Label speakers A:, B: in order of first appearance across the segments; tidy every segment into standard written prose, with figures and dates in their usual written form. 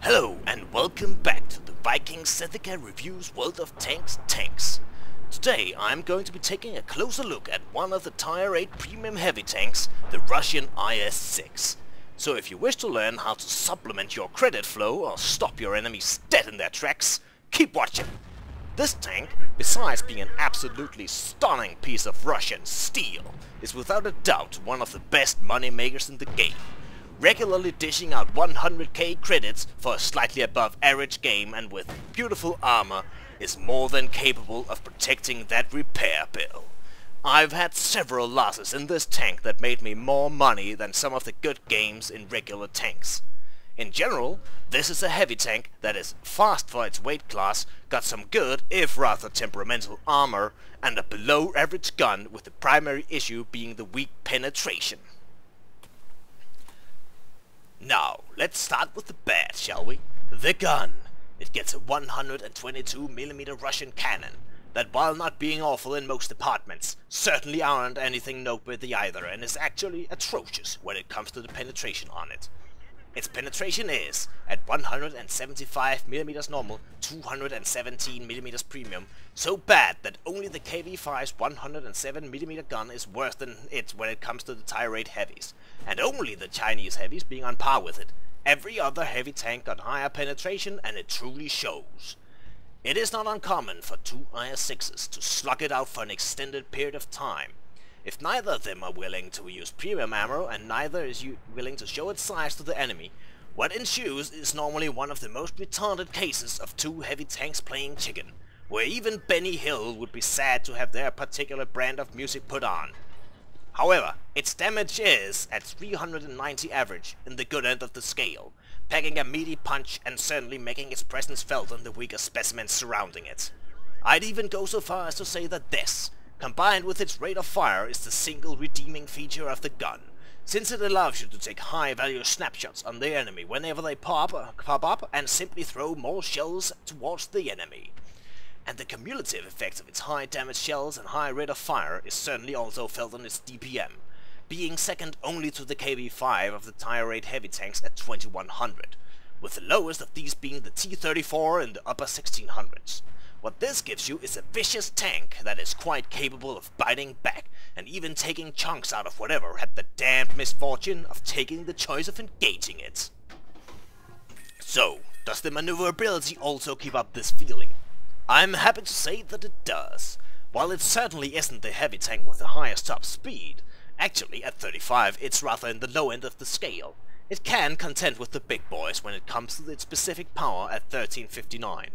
A: Hello and welcome back to the Viking Zethika Reviews World of Tanks. Today I'm going to be taking a closer look at one of the Tier 8 premium heavy tanks, the Russian IS-6. So if you wish to learn how to supplement your credit flow or stop your enemies dead in their tracks, keep watching. This tank, besides being an absolutely stunning piece of Russian steel, is without a doubt one of the best money makers in the game. Regularly dishing out 100k credits for a slightly above average game and with beautiful armor is more than capable of protecting that repair bill. I've had several losses in this tank that made me more money than some of the good games in regular tanks. In general, this is a heavy tank that is fast for its weight class, got some good, if rather temperamental armor, and a below average gun, with the primary issue being the weak penetration. Now, let's start with the bad, shall we? The gun. It gets a 122mm Russian cannon, that while not being awful in most departments, certainly aren't anything noteworthy either, and is actually atrocious when it comes to the penetration on it. Its penetration is, at 175mm normal, 217mm premium, so bad that only the KV-5's 107mm gun is worse than it when it comes to the Tier 8 heavies, and only the Chinese heavies being on par with it. Every other heavy tank got higher penetration, and it truly shows. It is not uncommon for two IS-6s to slug it out for an extended period of time. If neither of them are willing to use premium ammo and neither is willing to show its size to the enemy, what ensues is normally one of the most retarded cases of two heavy tanks playing chicken, where even Benny Hill would be sad to have their particular brand of music put on. However, its damage is at 390 average in the good end of the scale, packing a meaty punch and certainly making its presence felt on the weaker specimens surrounding it. I'd even go so far as to say that this, combined with its rate of fire, is the single redeeming feature of the gun, since it allows you to take high-value snapshots on the enemy whenever they pop up and simply throw more shells towards the enemy. And the cumulative effect of its high damage shells and high rate of fire is certainly also felt on its DPM, being second only to the KV-5 of the Tier 8 heavy tanks at 2100, with the lowest of these being the T-34 in the upper 1600s. What this gives you is a vicious tank that is quite capable of biting back and even taking chunks out of whatever had the damned misfortune of taking the choice of engaging it. So, does the maneuverability also keep up this feeling? I'm happy to say that it does. While it certainly isn't the heavy tank with the highest top speed, actually at 35 it's rather in the low end of the scale. It can contend with the big boys when it comes to its specific power at 1359.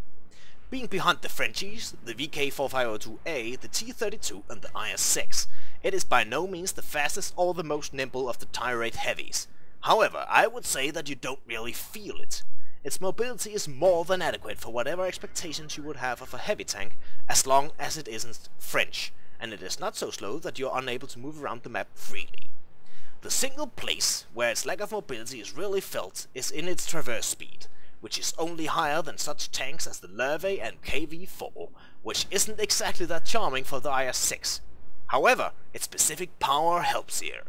A: Being behind the Frenchies, the VK4502A, the T32 and the IS-6, it is by no means the fastest or the most nimble of the Tier 8 heavies. However, I would say that you don't really feel it. Its mobility is more than adequate for whatever expectations you would have of a heavy tank, as long as it isn't French, and it is not so slow that you are unable to move around the map freely. The single place where its lack of mobility is really felt is in its traverse speed, which is only higher than such tanks as the Lurvey and KV-4, which isn't exactly that charming for the IS-6. However, its specific power helps here.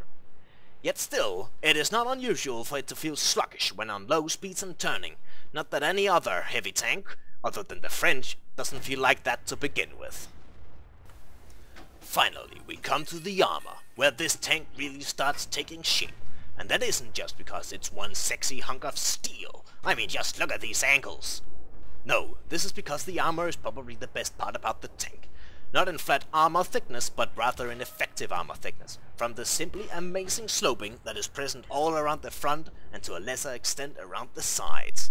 A: Yet still, it is not unusual for it to feel sluggish when on low speeds and turning, not that any other heavy tank, other than the French, doesn't feel like that to begin with. Finally, we come to the armor, where this tank really starts taking shape. And that isn't just because it's one sexy hunk of steel. I mean, just look at these ankles. No, this is because the armor is probably the best part about the tank. Not in flat armor thickness, but rather in effective armor thickness, from the simply amazing sloping that is present all around the front and to a lesser extent around the sides.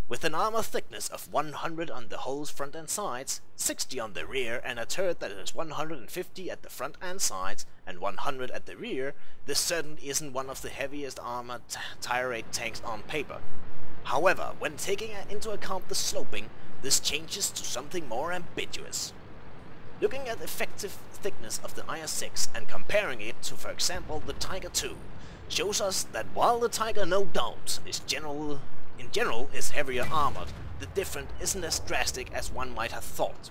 A: With an armor thickness of 100 on the whole front and sides, 60 on the rear, and a turret that is 150 at the front and sides, and 100 at the rear, this certainly isn't one of the heaviest armored Tier 8 tanks on paper. However, when taking into account the sloping, this changes to something more ambiguous. Looking at effective thickness of the IS-6 and comparing it to, for example, the Tiger II, shows us that while the Tiger no doubt is in general is heavier armored, the difference isn't as drastic as one might have thought.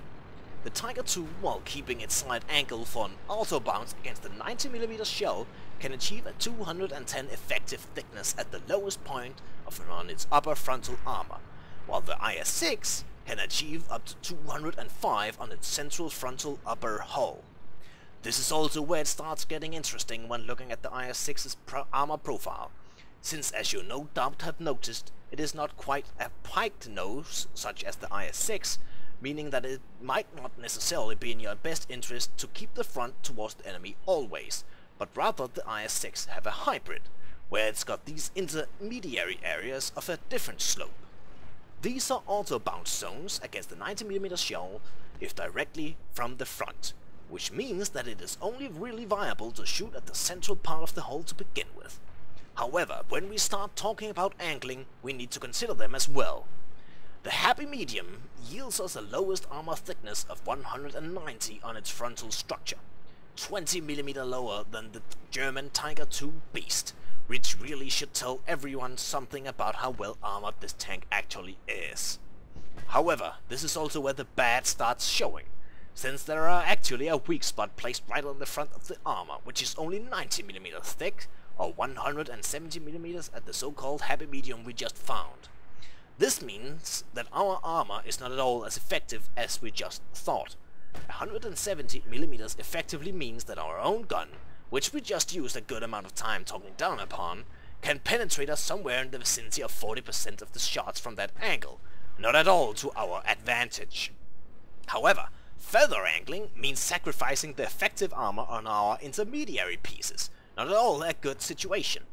A: The Tiger II, while keeping its slight angle for an auto bounce against the 90mm shell, can achieve a 210 effective thickness at the lowest point on its upper frontal armor, while the IS-6 can achieve up to 205 on its central frontal upper hull. This is also where it starts getting interesting when looking at the IS-6's armor profile, since, as you no doubt have noticed, it is not quite a piked nose such as the IS-6, meaning that it might not necessarily be in your best interest to keep the front towards the enemy always, but rather the IS-6 have a hybrid, where it's got these intermediary areas of a different slope. These are auto bounce zones against the 90mm shell if directly from the front, which means that it is only really viable to shoot at the central part of the hull to begin with. However, when we start talking about angling, we need to consider them as well. The happy medium yields us the lowest armor thickness of 190 on its frontal structure, 20mm lower than the German Tiger II Beast, which really should tell everyone something about how well armored this tank actually is. However, this is also where the bad starts showing, since there are actually a weak spot placed right on the front of the armor, which is only 90mm thick, or 170mm at the so-called happy medium we just found. This means that our armor is not at all as effective as we just thought. 170mm effectively means that our own gun, which we just used a good amount of time talking down upon, can penetrate us somewhere in the vicinity of 40% of the shots from that angle, not at all to our advantage. However, further angling means sacrificing the effective armor on our intermediary pieces, not at all a good situation.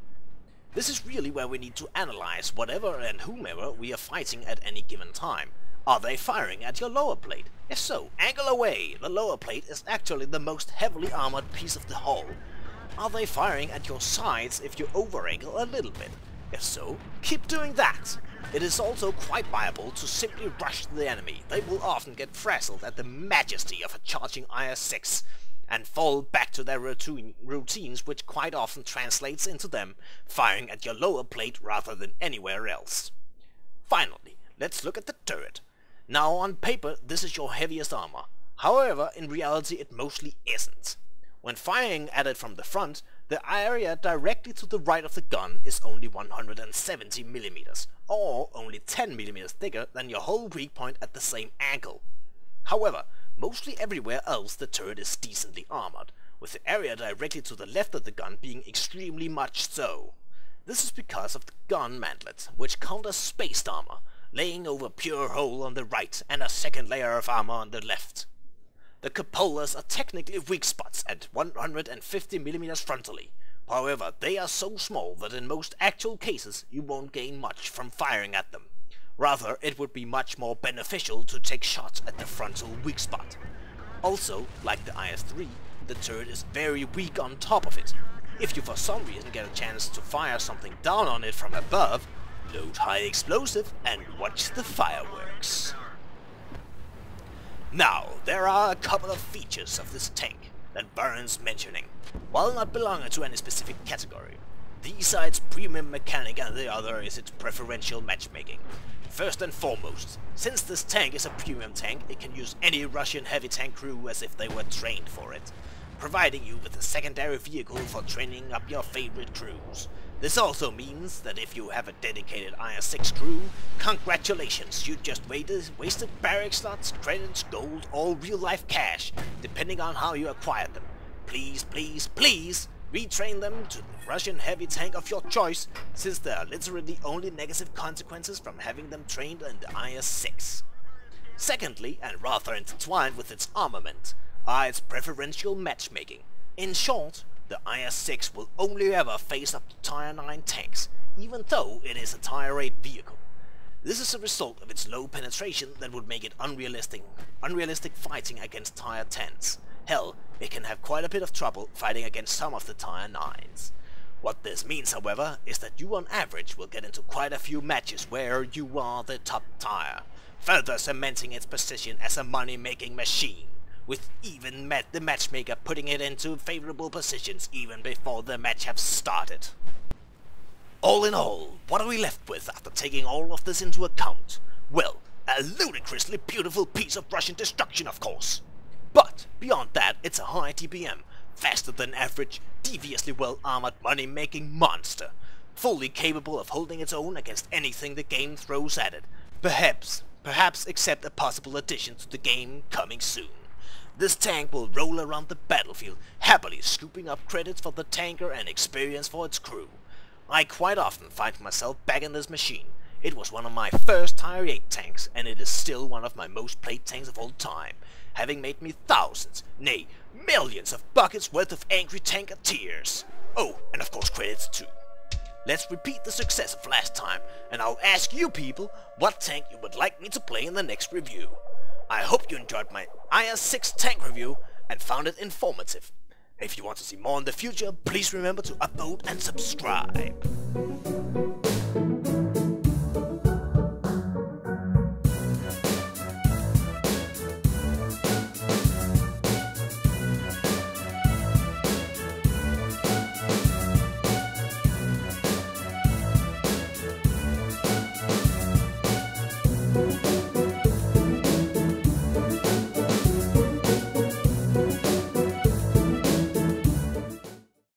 A: This is really where we need to analyze whatever and whomever we are fighting at any given time. Are they firing at your lower plate? If so, angle away! The lower plate is actually the most heavily armored piece of the hull. Are they firing at your sides if you over-angle a little bit? If so, keep doing that! It is also quite viable to simply rush the enemy. They will often get frazzled at the majesty of a charging IS-6, and fall back to their routines, which quite often translates into them firing at your lower plate rather than anywhere else. Finally, let's look at the turret. Now on paper this is your heaviest armor, however in reality it mostly isn't. When firing at it from the front, the area directly to the right of the gun is only 170mm, or only 10mm thicker than your whole weak point at the same angle. However, mostly everywhere else the turret is decently armored, with the area directly to the left of the gun being extremely much so. This is because of the gun mantlet, which counters spaced armor, laying over pure hull on the right and a second layer of armor on the left. The cupolas are technically weak spots at 150mm frontally, however they are so small that in most actual cases you won't gain much from firing at them. Rather, it would be much more beneficial to take shots at the frontal weak spot. Also, like the IS-3, the turret is very weak on top of it. If you for some reason get a chance to fire something down on it from above, load high explosive and watch the fireworks. Now, there are a couple of features of this tank that warrants mentioning, while not belonging to any specific category. These are its premium mechanic and the other is its preferential matchmaking. First and foremost, since this tank is a premium tank, it can use any Russian heavy tank crew as if they were trained for it, providing you with a secondary vehicle for training up your favorite crews. This also means that if you have a dedicated IS-6 crew, congratulations, you just wasted barrack slots, credits, gold, or real-life cash, depending on how you acquired them. Please, please, please, retrain them to the Russian heavy tank of your choice, since there are literally only negative consequences from having them trained in the IS-6. Secondly, and rather intertwined with its armament, are its preferential matchmaking. In short, the IS-6 will only ever face up to Tier 9 tanks, even though it is a Tier 8 vehicle. This is a result of its low penetration that would make it unrealistic fighting against Tier 10s. Hell, it can have quite a bit of trouble fighting against some of the Tier 9s. What this means, however, is that you on average will get into quite a few matches where you are the top tier, further cementing its position as a money-making machine, with even the matchmaker putting it into favorable positions even before the match has started. All in all, what are we left with after taking all of this into account? Well, A ludicrously beautiful piece of Russian destruction, of course. But beyond that, it's a high TPM, faster than average, deviously well-armored money-making monster, fully capable of holding its own against anything the game throws at it. Perhaps except a possible addition to the game coming soon. This tank will roll around the battlefield, happily scooping up credits for the tanker and experience for its crew. I quite often find myself back in this machine. It was one of my first Tier 8 tanks, and it is still one of my most played tanks of all time, having made me thousands, nay, millions of buckets worth of angry tanker tears. Oh, and of course credits too. Let's repeat the success of last time, and I'll ask you people what tank you would like me to play in the next review. I hope you enjoyed my IS-6 tank review and found it informative. If you want to see more in the future, please remember to upvote and subscribe.